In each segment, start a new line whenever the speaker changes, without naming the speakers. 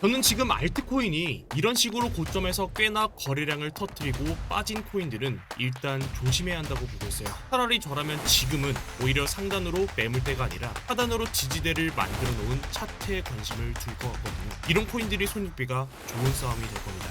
저는 지금 알트코인이 이런 식으로 고점에서 꽤나 거래량을 터뜨리고 빠진 코인들은 일단 조심해야 한다고 보고 있어요. 차라리 저라면 지금은 오히려 상단으로 매물대가 아니라 하단으로 지지대를 만들어 놓은 차트에 관심을 둘 것 같거든요. 이런 코인들이 손익비가 좋은 싸움이 될 겁니다.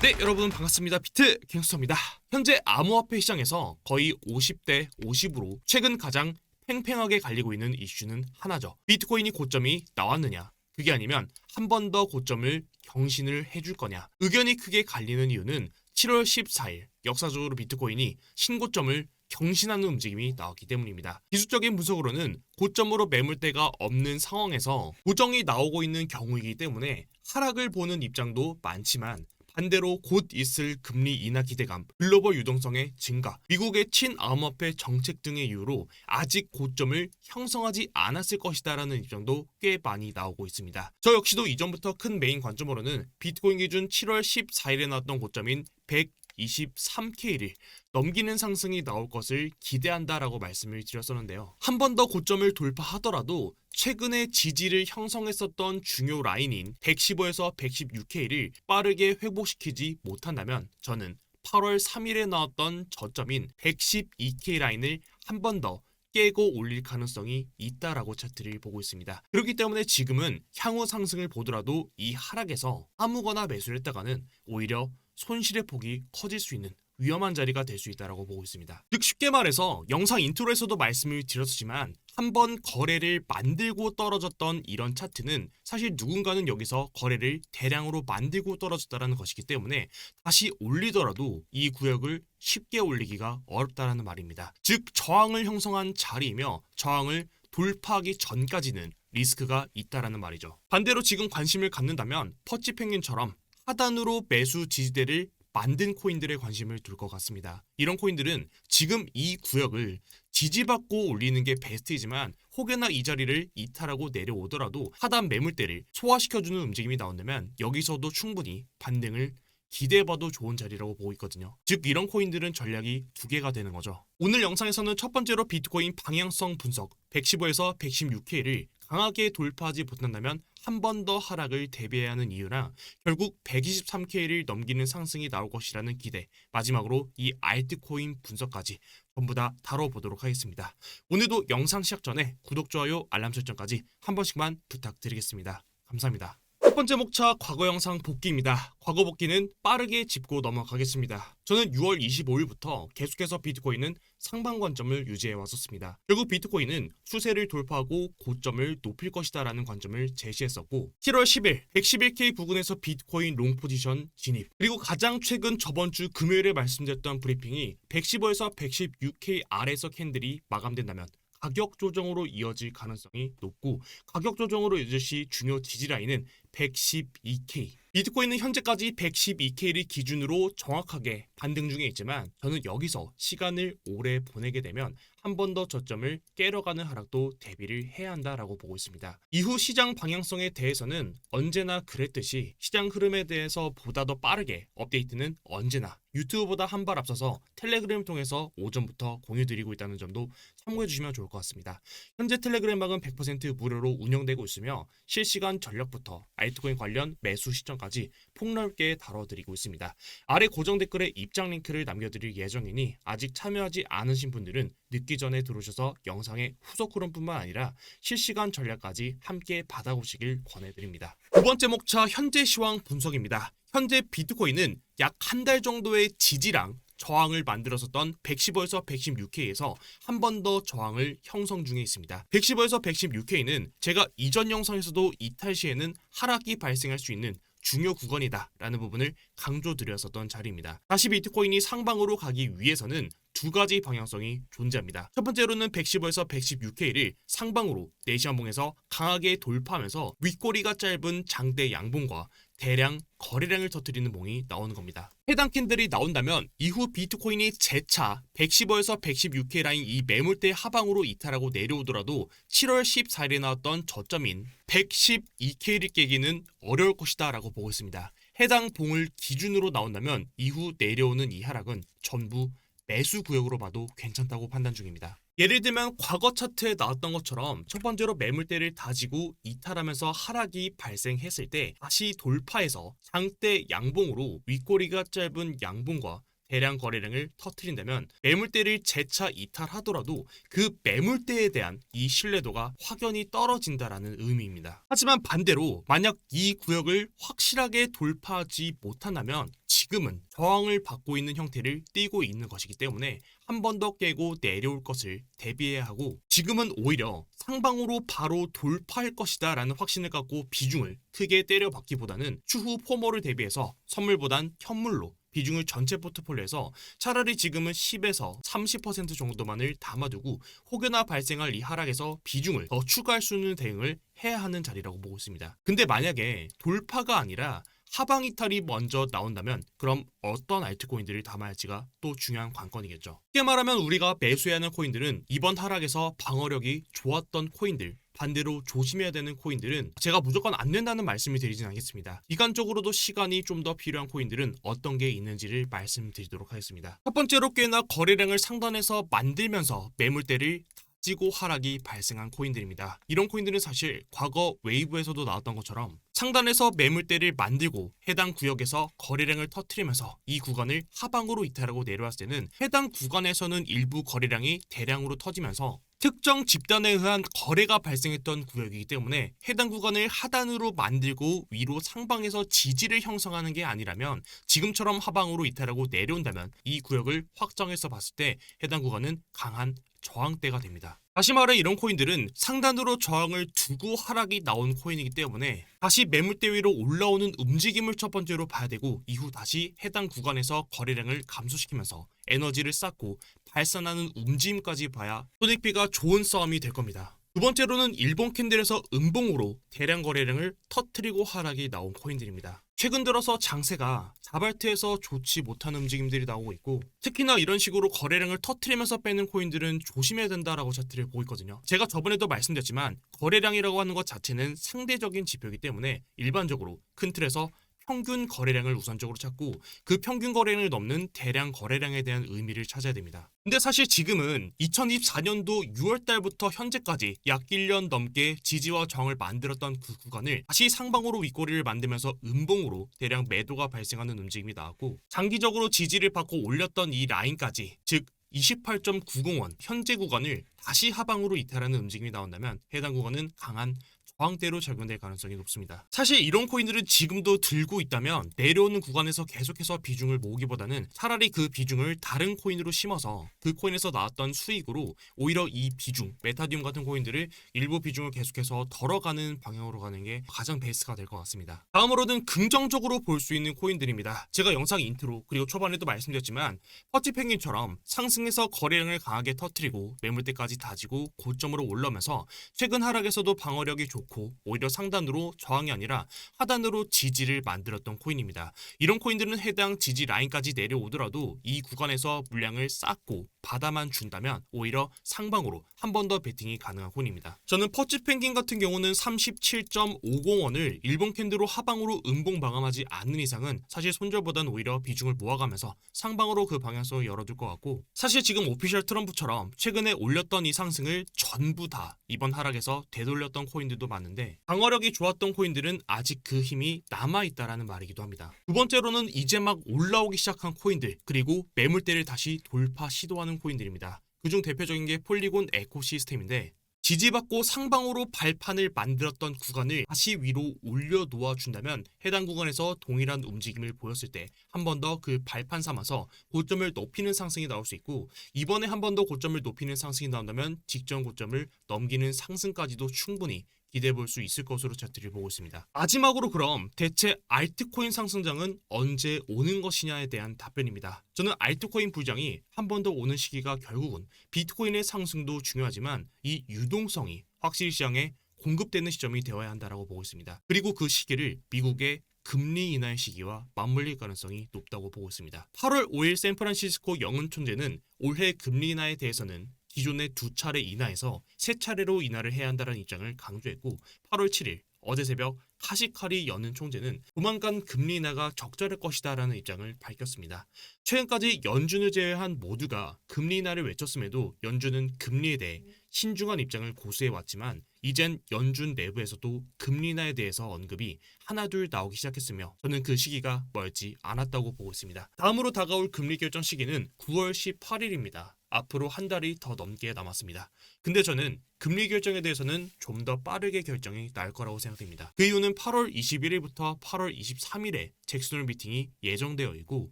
네, 여러분 반갑습니다. 비트 갱스터입니다. 현재 암호화폐 시장에서 거의 50대 50으로 최근 가장 팽팽하게 갈리고 있는 이슈는 하나죠. 비트코인이 고점이 나왔느냐, 그게 아니면 한 번 더 고점을 경신을 해줄 거냐. 의견이 크게 갈리는 이유는 7월 14일 역사적으로 비트코인이 신고점을 경신하는 움직임이 나왔기 때문입니다. 기술적인 분석으로는 고점으로 매물대가 없는 상황에서 고정이 나오고 있는 경우이기 때문에 하락을 보는 입장도 많지만 반대로 곧 있을 금리 인하 기대감, 글로벌 유동성의 증가, 미국의 친암호화폐 정책 등의 이유로 아직 고점을 형성하지 않았을 것이다라는 입장도 꽤 많이 나오고 있습니다. 저 역시도 이전부터 큰 메인 관점으로는 비트코인 기준 7월 14일에 나왔던 고점인 123K를 넘기는 상승이 나올 것을 기대한다라고 말씀을 드렸었는데요. 한 번 더 고점을 돌파하더라도 최근에 지지를 형성했었던 중요 라인인 115에서 116K를 빠르게 회복시키지 못한다면 저는 8월 3일에 나왔던 저점인 112K 라인을 한 번 더 깨고 올릴 가능성이 있다라고 차트를 보고 있습니다. 그렇기 때문에 지금은 향후 상승을 보더라도 이 하락에서 아무거나 매수를 했다가는 오히려 손실의 폭이 커질 수 있는 위험한 자리가 될 수 있다고 보고 있습니다. 즉 쉽게 말해서 영상 인트로에서도 말씀을 드렸지만 한번 거래를 만들고 떨어졌던 이런 차트는 사실 누군가는 여기서 거래를 대량으로 만들고 떨어졌다는 것이기 때문에 다시 올리더라도 이 구역을 쉽게 올리기가 어렵다는 말입니다. 즉 저항을 형성한 자리이며 저항을 돌파하기 전까지는 리스크가 있다라는 말이죠. 반대로 지금 관심을 갖는다면 퍼치펭귄처럼 하단으로 매수 지지대를 만든 코인들에 관심을 둘 것 같습니다. 이런 코인들은 지금 이 구역을 지지받고 올리는 게 베스트이지만 혹여나 이 자리를 이탈하고 내려오더라도 하단 매물대를 소화시켜주는 움직임이 나온다면 여기서도 충분히 반등을 기대해봐도 좋은 자리라고 보고 있거든요. 즉 이런 코인들은 전략이 두 개가 되는 거죠. 오늘 영상에서는 첫 번째로 비트코인 방향성 분석 115에서 116K를 강하게 돌파하지 못한다면 한 번 더 하락을 대비해야 하는 이유랑 결국 123K를 넘기는 상승이 나올 것이라는 기대, 마지막으로 이 알트코인 분석까지 전부 다 다뤄보도록 하겠습니다. 오늘도 영상 시작 전에 구독, 좋아요, 알람 설정까지 한 번씩만 부탁드리겠습니다. 감사합니다. 첫 번째 목차 과거 영상 복귀입니다. 과거 복귀는 빠르게 짚고 넘어가겠습니다. 저는 6월 25일부터 계속해서 비트코인은 상방 관점을 유지해 왔었습니다. 결국 비트코인은 추세를 돌파하고 고점을 높일 것이다 라는 관점을 제시했었고 7월 10일 111K 부근에서 비트코인 롱 포지션 진입, 그리고 가장 최근 저번 주 금요일에 말씀드렸던 브리핑이 115에서 116K 아래에서 캔들이 마감된다면 가격 조정으로 이어질 가능성이 높고 가격 조정으로 이어질 시 중요 지지라인은 112K. 비트코인은 현재까지 112K를 기준으로 정확하게 반등 중에 있지만 저는 여기서 시간을 오래 보내게 되면 한 번 더 저점을 깨러가는 하락도 대비를 해야 한다라고 보고 있습니다. 이후 시장 방향성에 대해서는 언제나 그랬듯이 시장 흐름에 대해서 보다 더 빠르게 업데이트는 언제나 유튜브보다 한 발 앞서서 텔레그램을 통해서 오전부터 공유드리고 있다는 점도 참고해 주시면 좋을 것 같습니다. 현재 텔레그램 방은 100% 무료로 운영되고 있으며 실시간 전력부터 알트코인 관련 매수 시점까지 폭넓게 다뤄드리고 있습니다. 아래 고정 댓글에 입장 링크를 남겨드릴 예정이니 아직 참여하지 않으신 분들은 늦기 전에 들어오셔서 영상의 후속 흐름뿐만 아니라 실시간 전략까지 함께 받아보시길 권해드립니다. 두 번째 목차 현재 시황 분석입니다. 현재 비트코인은 약 한 달 정도의 지지랑 저항을 만들었었던 115에서 116K에서 한 번 더 저항을 형성 중에 있습니다. 115에서 116K는 제가 이전 영상에서도 이탈 시에는 하락이 발생할 수 있는 중요 구간이다 라는 부분을 강조드렸었던 자리입니다. 다시 비트코인이 상방으로 가기 위해서는 두 가지 방향성이 존재합니다. 첫 번째로는 115에서 116K를 상방으로 내시한봉에서 강하게 돌파하면서 윗꼬리가 짧은 장대 양봉과 대량 거래량을 터뜨리는 봉이 나오는 겁니다. 해당 캔들이 나온다면 이후 비트코인이 재차 115에서 116K 라인 이 매물대 하방으로 이탈하고 내려오더라도 7월 14일에 나왔던 저점인 112K를 깨기는 어려울 것이다 라고 보고 있습니다. 해당 봉을 기준으로 나온다면 이후 내려오는 이 하락은 전부 매수 구역으로 봐도 괜찮다고 판단 중입니다. 예를 들면 과거 차트에 나왔던 것처럼 첫 번째로 매물대를 다지고 이탈하면서 하락이 발생했을 때 다시 돌파해서 장대 양봉으로 윗꼬리가 짧은 양봉과 대량 거래량을 터트린다면 매물대를 재차 이탈하더라도 그 매물대에 대한 이 신뢰도가 확연히 떨어진다라는 의미입니다. 하지만 반대로 만약 이 구역을 확실하게 돌파하지 못한다면 지금은 저항을 받고 있는 형태를 띠고 있는 것이기 때문에 한 번 더 깨고 내려올 것을 대비해야 하고, 지금은 오히려 상방으로 바로 돌파할 것이다 라는 확신을 갖고 비중을 크게 때려박기보다는 추후 포모를 대비해서 선물보단 현물로 비중을 전체 포트폴리오에서 차라리 지금은 10에서 30% 정도만을 담아두고 혹여나 발생할 이 하락에서 비중을 더 추가할 수 있는 대응을 해야 하는 자리라고 보고 있습니다. 근데 만약에 돌파가 아니라 하방 이탈이 먼저 나온다면 그럼 어떤 알트코인들을 담아야 할지가 또 중요한 관건이겠죠. 쉽게 말하면 우리가 매수해야 하는 코인들은 이번 하락에서 방어력이 좋았던 코인들, 반대로 조심해야 되는 코인들은 제가 무조건 안 된다는 말씀을 드리진 않겠습니다. 기간적으로도 시간이 좀 더 필요한 코인들은 어떤 게 있는지를 말씀드리도록 하겠습니다. 첫 번째로 꽤나 거래량을 상단에서 만들면서 매물대를 다지고 하락이 발생한 코인들입니다. 이런 코인들은 사실 과거 웨이브에서도 나왔던 것처럼 상단에서 매물대를 만들고 해당 구역에서 거래량을 터트리면서 이 구간을 하방으로 이탈하고 내려왔을 때는 해당 구간에서는 일부 거래량이 대량으로 터지면서 특정 집단에 의한 거래가 발생했던 구역이기 때문에 해당 구간을 하단으로 만들고 위로 상방에서 지지를 형성하는 게 아니라면 지금처럼 하방으로 이탈하고 내려온다면 이 구역을 확정해서 봤을 때 해당 구간은 강한 저항대가 됩니다. 다시 말해 이런 코인들은 상단으로 저항을 두고 하락이 나온 코인이기 때문에 다시 매물대 위로 올라오는 움직임을 첫 번째로 봐야 되고, 이후 다시 해당 구간에서 거래량을 감소시키면서 에너지를 쌓고 발산하는 움직임까지 봐야 손익비가 좋은 싸움이 될 겁니다. 두 번째로는 일본 캔들에서 음봉으로 대량 거래량을 터트리고 하락이 나온 코인들입니다. 최근 들어서 장세가 자발트에서 좋지 못한 움직임들이 나오고 있고, 특히나 이런 식으로 거래량을 터트리면서 빼는 코인들은 조심해야 된다라고 차트를 보고 있거든요. 제가 저번에도 말씀드렸지만 거래량이라고 하는 것 자체는 상대적인 지표이기 때문에 일반적으로 큰 틀에서 평균 거래량을 우선적으로 찾고 그 평균 거래량을 넘는 대량 거래량에 대한 의미를 찾아야 됩니다. 근데 사실 지금은 2024년도 6월달부터 현재까지 약 1년 넘게 지지와 저항을 만들었던 그 구간을 다시 상방으로 윗꼬리를 만들면서 음봉으로 대량 매도가 발생하는 움직임이 나왔고, 장기적으로 지지를 받고 올렸던 이 라인까지, 즉 28.901 현재 구간을 다시 하방으로 이탈하는 움직임이 나온다면 해당 구간은 강한 저항대로 적용될 가능성이 높습니다. 사실 이런 코인들은 지금도 들고 있다면 내려오는 구간에서 계속해서 비중을 모으기보다는 차라리 그 비중을 다른 코인으로 심어서 그 코인에서 나왔던 수익으로 오히려 이 비중, 메타디움 같은 코인들을 일부 비중을 계속해서 덜어가는 방향으로 가는 게 가장 베이스가 될 것 같습니다. 다음으로는 긍정적으로 볼 수 있는 코인들입니다. 제가 영상 인트로 그리고 초반에도 말씀드렸지만 퍼치펭귄처럼 상승해서 거래량을 강하게 터트리고 매물대까지 다지고 고점으로 올라오면서 최근 하락에서도 방어력이 좋고 오히려 상단으로 저항이 아니라 하단으로 지지를 만들었던 코인입니다. 이런 코인들은 해당 지지 라인까지 내려오더라도 이 구간에서 물량을 쌓고 받아만 준다면 오히려 상방으로 한 번 더 베팅이 가능한 코인입니다. 저는 퍼치펭귄 같은 경우는 37.501원을 일본 캔들로 하방으로 음봉 마감하지 않는 이상은 사실 손절보다는 오히려 비중을 모아가면서 상방으로 그 방향성을 열어둘 것 같고, 사실 지금 오피셜 트럼프처럼 최근에 올렸던 이 상승을 전부 다 이번 하락에서 되돌렸던 코인들도 많은데 방어력이 좋았던 코인들은 아직 그 힘이 남아있다라는 말이기도 합니다. 두 번째로는 이제 막 올라오기 시작한 코인들, 그리고 매물대를 다시 돌파 시도하는 코인들입니다. 그중 대표적인 게 폴리곤 에코시스템인데, 지지받고 상방으로 발판을 만들었던 구간을 다시 위로 올려놓아 준다면 해당 구간에서 동일한 움직임을 보였을 때 한 번 더 그 발판 삼아서 고점을 높이는 상승이 나올 수 있고, 이번에 한 번 더 고점을 높이는 상승이 나온다면 직전 고점을 넘기는 상승까지도 충분히 기대해볼 수 있을 것으로 차트를 보고 있습니다. 마지막으로 그럼 대체 알트코인 상승장은 언제 오는 것이냐에 대한 답변입니다. 저는 알트코인 불장이 한 번 더 오는 시기가 결국은 비트코인의 상승도 중요하지만 이 유동성이 확실히 시장에 공급되는 시점이 되어야 한다고 보고 있습니다. 그리고 그 시기를 미국의 금리 인하의 시기와 맞물릴 가능성이 높다고 보고 있습니다. 8월 5일 샌프란시스코 영은총재는 올해 금리 인하에 대해서는 기존의 2차례 인하에서 3차례로 인하를 해야 한다는 입장을 강조했고, 8월 7일 어제 새벽 하시카리 연은 총재는 조만간 금리 인하가 적절할 것이다라는 입장을 밝혔습니다. 최근까지 연준을 제외한 모두가 금리 인하를 외쳤음에도 연준은 금리에 대해 신중한 입장을 고수해왔지만 이젠 연준 내부에서도 금리 인하에 대해서 언급이 하나둘 나오기 시작했으며 저는 그 시기가 멀지 않았다고 보고 있습니다. 다음으로 다가올 금리 결정 시기는 9월 18일입니다. 앞으로 한 달이 더 넘게 남았습니다. 근데 저는 금리 결정에 대해서는 좀 더 빠르게 결정이 날 거라고 생각됩니다. 그 이유는 8월 21일부터 8월 23일에 잭슨홀 미팅이 예정되어 있고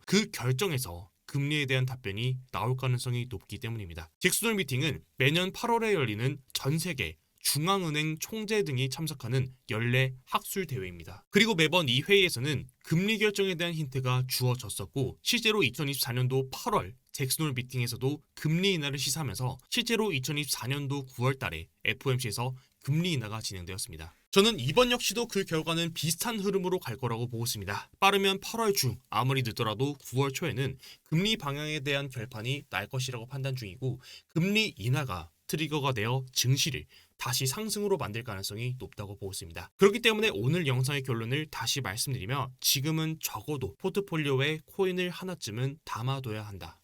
그 결정에서 금리에 대한 답변이 나올 가능성이 높기 때문입니다. 잭슨홀 미팅은 매년 8월에 열리는 전 세계 중앙은행 총재 등이 참석하는 연례 학술 대회입니다. 그리고 매번 이 회의에서는 금리 결정에 대한 힌트가 주어졌었고 실제로 2024년도 8월 잭슨홀 미팅에서도 금리 인하를 시사하면서 실제로 2024년도 9월 달에 FOMC에서 금리 인하가 진행되었습니다. 저는 이번 역시도 그 결과는 비슷한 흐름으로 갈 거라고 보고 있습니다. 빠르면 8월 중, 아무리 늦더라도 9월 초에는 금리 방향에 대한 결판이 날 것이라고 판단 중이고 금리 인하가 트리거가 되어 증시를 다시 상승으로 만들 가능성이 높다고 보고 있습니다. 그렇기 때문에 오늘 영상의 결론을 다시 말씀드리면 지금은 적어도 포트폴리오에 코인을 하나쯤은 담아둬야 한다.